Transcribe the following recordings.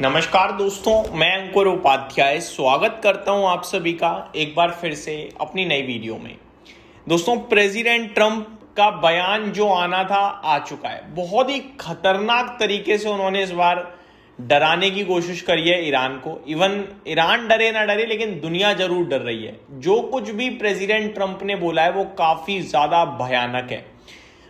नमस्कार दोस्तों, मैं अंकुर उपाध्याय स्वागत करता हूं आप सभी का एक बार फिर से अपनी नई वीडियो में। दोस्तों, प्रेसिडेंट ट्रंप का बयान जो आना था आ चुका है। बहुत ही खतरनाक तरीके से उन्होंने इस बार डराने की कोशिश करी है ईरान को। इवन ईरान डरे ना डरे, लेकिन दुनिया जरूर डर रही है। जो कुछ भी प्रेसिडेंट ट्रंप ने बोला है वो काफी ज्यादा भयानक है।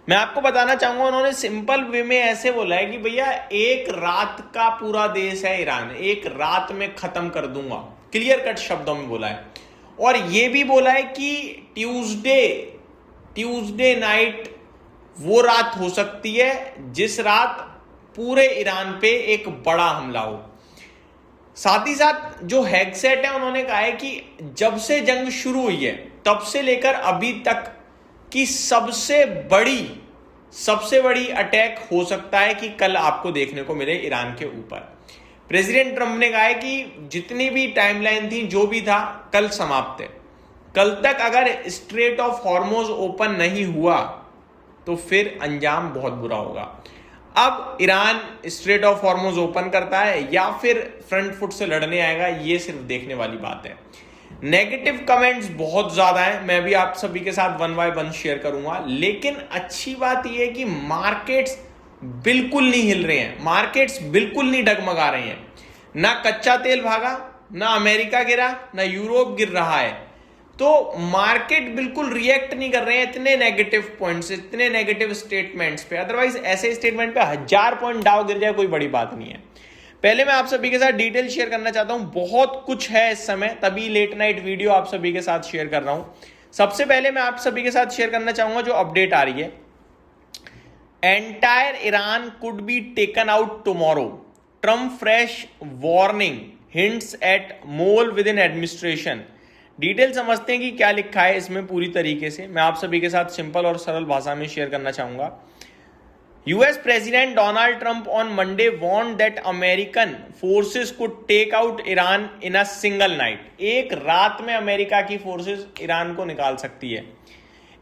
मैं आपको बताना चाहूंगा, उन्होंने सिंपल वे में ऐसे बोला है कि भैया एक रात का पूरा देश है ईरान, एक रात में खत्म कर दूंगा। क्लियर कट शब्दों में बोला है। और ये भी बोला है कि ट्यूसडे नाइट वो रात हो सकती है जिस रात पूरे ईरान पे एक बड़ा हमला हो। साथ ही साथ जो हेगसेट है, उन्होंने कहा है कि जब से जंग शुरू हुई है तब से लेकर अभी तक कि सबसे बड़ी अटैक हो सकता है कि कल आपको देखने को मिले ईरान के ऊपर। प्रेसिडेंट ट्रंप ने कहा है कि जितनी भी टाइमलाइन थी, जो भी था, कल समाप्त है। कल तक अगर स्ट्रेट ऑफ हॉर्मोज ओपन नहीं हुआ तो फिर अंजाम बहुत बुरा होगा। अब Iran straight of Hormoz open करता है या फिर फ्रंट फुट से लड़ने आएगा, ये सिर्फ देखने वाली बात है। नेगेटिव कमेंट्स बहुत ज्यादा है, मैं भी आप सभी के साथ वन बाय वन शेयर करूंगा। लेकिन अच्छी बात यह है कि मार्केट्स बिल्कुल नहीं हिल रहे हैं, मार्केट्स बिल्कुल नहीं डगमगा रहे हैं। ना कच्चा तेल भागा, ना अमेरिका गिरा, ना यूरोप गिर रहा है। तो मार्केट बिल्कुल रिएक्ट नहीं कर रहे हैं इतने नेगेटिव पॉइंट्स, इतने नेगेटिव स्टेटमेंट्स पे। अदरवाइज ऐसे स्टेटमेंट पे 1000 पॉइंट डाउ गिर जाए कोई बड़ी बात नहीं है। पहले मैं आप सभी के साथ डिटेल शेयर करना चाहता हूं, बहुत कुछ है इस समय, तभी लेट नाइट वीडियो आप सभी के साथ शेयर कर रहा हूं। सबसे पहले मैं आप सभी के साथ शेयर करना चाहूंगा जो अपडेट आ रही है। Entire Iran could be taken out tomorrow, Trump fresh warning, hints at mole within administration. Detail समझते हैं कि क्या लिखा है इसमें पूरी तरीके से। मैं आप सभी के साथ सिंपल और सरल भाषा में शेयर करना चाहूंगा। US President Donald Trump on Monday warned that American forces could take out Iran in a single night. एक रात में अमेरिका की फोर्सेस ईरान को निकाल सकती है,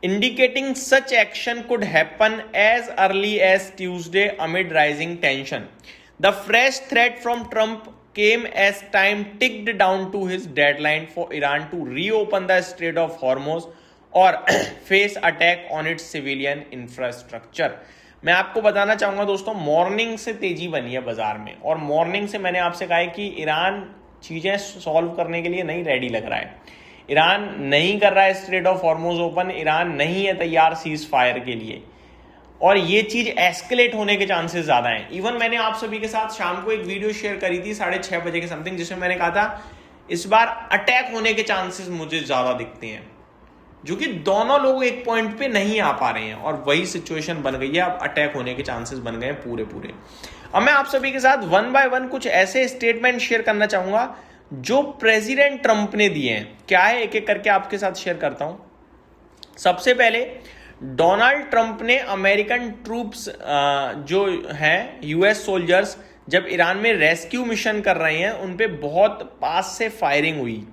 indicating such action could happen as early as Tuesday amid rising tension. The fresh threat from Trump came as time ticked down to his deadline for Iran to reopen the Strait of Hormuz or face attack on its civilian infrastructure. मैं आपको बताना चाहूंगा दोस्तों, morning से तेजी बनी है बाजार में, और मॉर्निंग से मैंने आपसे कहा है कि ईरान चीजें सॉल्व करने के लिए नहीं रेडी लग रहा है। ईरान नहीं कर रहा है straight of Hormoz open, Iran नहीं है तैयार सीज फायर के लिए, और ये चीज एस्केलेट होने के चांसेस ज्यादा हैं। इवन मैंने आप सभी के साथ शाम को एक वीडियो शेयर करी थी 6:30 बजे के समथिंग, जिसमें मैंने कहा था इस बार अटैक होने के चांसेस मुझे ज्यादा दिखते हैं, जो कि दोनों लोग एक पॉइंट पे नहीं आ पा रहे हैं, और वही सिचुएशन बन गई है। अब अटैक होने के चांसेस बन गए हैं पूरे। अब मैं आप सभी के साथ वन बाय वन कुछ ऐसे स्टेटमेंट शेयर करना चाहूंगा जो प्रेसिडेंट ट्रंप ने दिए हैं। क्या है, एक एक करके आपके साथ शेयर करता हूं। सबसे पहले डोनाल्ड ट्रंप ने अमेरिकन ट्रूप्स जो हैं, US सोल्जर्स, जब ईरान में रेस्क्यू मिशन कर रहे हैं, उन पे बहुत पास से फायरिंग हुई।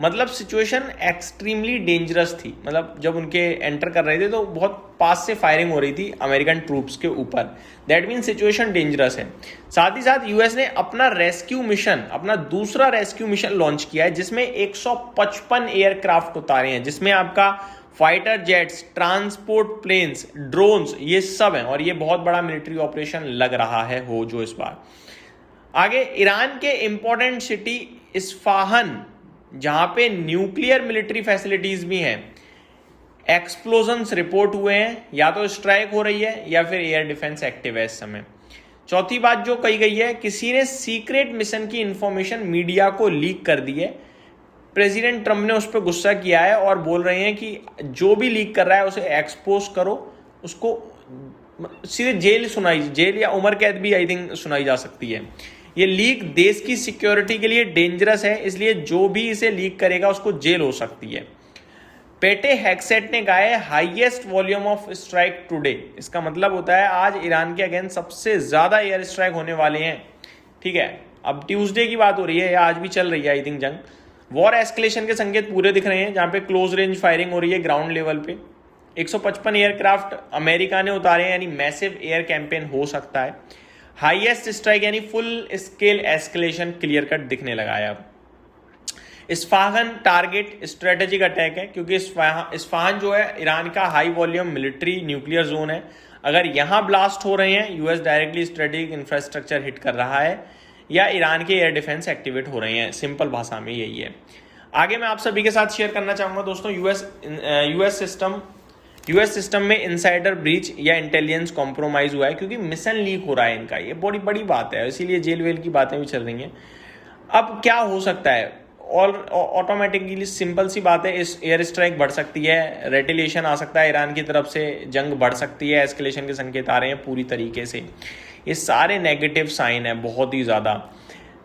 मतलब सिचुएशन एक्सट्रीमली डेंजरस थी। मतलब जब उनके एंटर कर रहे थे तो बहुत पास से फायरिंग हो रही थी अमेरिकन ट्रूप्स के ऊपर। दैट मीन सिचुएशन डेंजरस है। साथ ही साथ US ने अपना रेस्क्यू मिशन, अपना दूसरा रेस्क्यू मिशन लॉन्च किया है, जिसमें 155 एयरक्राफ्ट उतारे हैं, जिसमें आपका fighter jets, transport planes, drones, ये सब हैं। और ये बहुत बड़ा मिलिट्री ऑपरेशन लग रहा है हो जो इस बार। आगे ईरान के इंपॉर्टेंट सिटी इस्फाहान, जहां पे न्यूक्लियर मिलिट्री फैसिलिटीज भी हैं, एक्सप्लोजन्स रिपोर्ट हुए हैं। या तो स्ट्राइक हो रही है या फिर एयर डिफेंस एक्टिव है इस समय। चौथी बात जो कही गई है, किसी ने सीक्रेट मिशन की इंफॉर्मेशन मीडिया को लीक कर दी है। प्रेसिडेंट ट्रंप ने उस पर गुस्सा किया है और बोल रहे हैं कि जो भी लीक कर रहा है उसे एक्सपोज करो, उसको सीधे जेल या उम्र कैद भी आई थिंक सुनाई जा सकती है। ये लीक देश की सिक्योरिटी के लिए डेंजरस है, इसलिए जो भी इसे लीक करेगा उसको जेल हो सकती है। पेटे हेगसेट ने कहा है highest volume of strike today. इसका मतलब होता है आज ईरान के अगेंस्ट सबसे ज्यादा एयर स्ट्राइक होने वाले हैं। ठीक है, अब ट्यूसडे की बात हो रही है या आज भी चल रही है आई थिंक जंग। वॉर एस्केलेशन के संकेत पूरे दिख रहे हैं, जहां पे क्लोज रेंज फायरिंग हो रही है ग्राउंड लेवल पे। 155 एयरक्राफ्ट अमेरिका ने उतारे हैं, यानी मैसिव एयर कैंपेन हो सकता है। हाईएस्ट स्ट्राइक यानी full scale escalation clear cut दिखने लगा है अब। इस्फाहान टारगेट स्ट्रेटेजिक अटैक है, क्योंकि इस्फाहान जो है ईरान का high volume military nuclear zone है। अगर यहां ब्लास्ट हो रहे हैं, US directly strategic infrastructure hit कर रहा है, या ईरान के एयर डिफेंस एक्टिवेट हो रहे हैं। सिंपल भाषा में यही है। आगे मैं आप सभी के साथ शेयर करना चाहूंगा दोस्तों, यूएस सिस्टम में इनसाइडर ब्रीच या इंटेलिजेंस कॉम्प्रोमाइज हुआ है, क्योंकि मिशन लीक हो रहा है इनका। ये बड़ी बड़ी बात है, इसीलिए जेल वेल की बातें भी चल रही हैं। अब क्या हो सकता है, और ऑटोमेटिकली सिंपल सी बात है, इस एयर स्ट्राइक बढ़ सकती है, रेटिलेशन आ सकता है ईरान की तरफ से, जंग बढ़ सकती है, एस्केलेशन के संकेत आ रहे हैं पूरी तरीके से। ये सारे नेगेटिव साइन है बहुत ही ज़्यादा।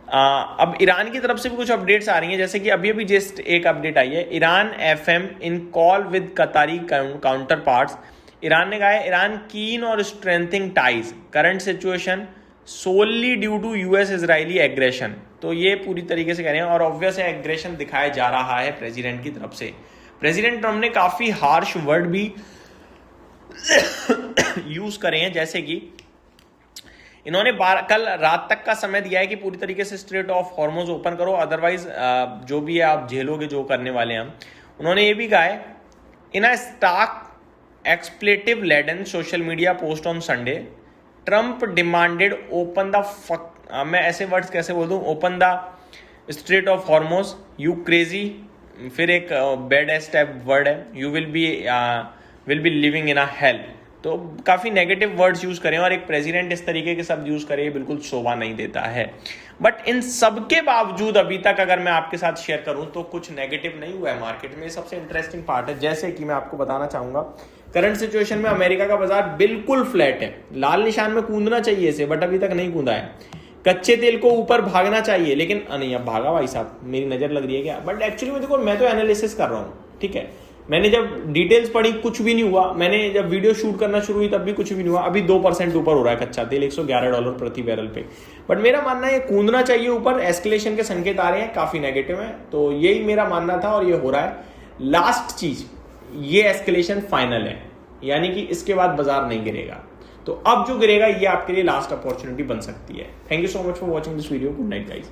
अब ईरान की तरफ से भी कुछ अपडेट्स आ रही हैं, जैसे कि अभी जस्ट एक अपडेट आई है, Iran FM in call with Qatari counterparts. Iran ने कहा है, ईरान कीन और strengthening ties current situation solely due to US Israeli aggression. तो ये पूरी तरीके से कह रहे हैं, और ऑब्वियस है एग्रेशन दिखाया जा रहा है प्रेसिडेंट की तरफ से। प्रेसिडेंट ट्रम्प ने काफी हार्श वर्ड भी यूज करे हैं, जैसे कि इन्होंने कल रात तक का समय दिया है कि पूरी तरीके से स्ट्रेट ऑफ हॉर्मोज ओपन करो, अदरवाइज जो भी है आप झेलोगे जो करने वाले हैं हम। उन्होंने ये भी कहा है, in a stark expletive laden social media post on Sunday, Trump demanded open the मैं ऐसे वर्ड्स कैसे बोल दूं, open the Strait of Hormuz, you crazy, फिर एक बैड स्टेप वर्ड है, you will be living in a hell. तो काफी नेगेटिव वर्ड्स यूज करें, और एक प्रेसिडेंट इस तरीके के शब्द यूज करे, बिल्कुल शोभा नहीं देता है। बट इन सबके बावजूद अभी तक अगर मैं आपके साथ शेयर करूं तो कुछ नेगेटिव नहीं हुआ है मार्केट में। सबसे इंटरेस्टिंग पार्ट है, जैसे कि मैं आपको बताना चाहूंगा, करंट सिचुएशन में अमेरिका का बाजार बिल्कुल फ्लैट है। लाल निशान में कूदना चाहिए इसे, बट अभी तक नहीं कूदा है। कच्चे तेल को ऊपर भागना चाहिए, लेकिन नहीं अब भागा भाई साहब, मेरी नजर लग रही है क्या। बट एक्चुअली में देखो, मैं तो एनालिसिस कर रहा हूँ, ठीक है। मैंने जब डिटेल्स पढ़ी कुछ भी नहीं हुआ, मैंने जब वीडियो शूट करना शुरू हुई तब भी कुछ भी नहीं हुआ। अभी 2% ऊपर हो रहा है कच्चा तेल, $111 प्रति बैरल पे। बट मेरा मानना है कूदना चाहिए ऊपर, एस्केलेशन के संकेत आ रहे हैं, काफी नेगेटिव है। तो यही मेरा मानना था और ये हो रहा है। लास्ट चीज, ये एस्केलेशन फाइनल है, यानी कि इसके बाद बाजार नहीं गिरेगा। तो अब जो गिरेगा ये आपके लिए लास्ट अपॉर्चुनिटी बन सकती है। Thank you so much for watching this video. Good night guys.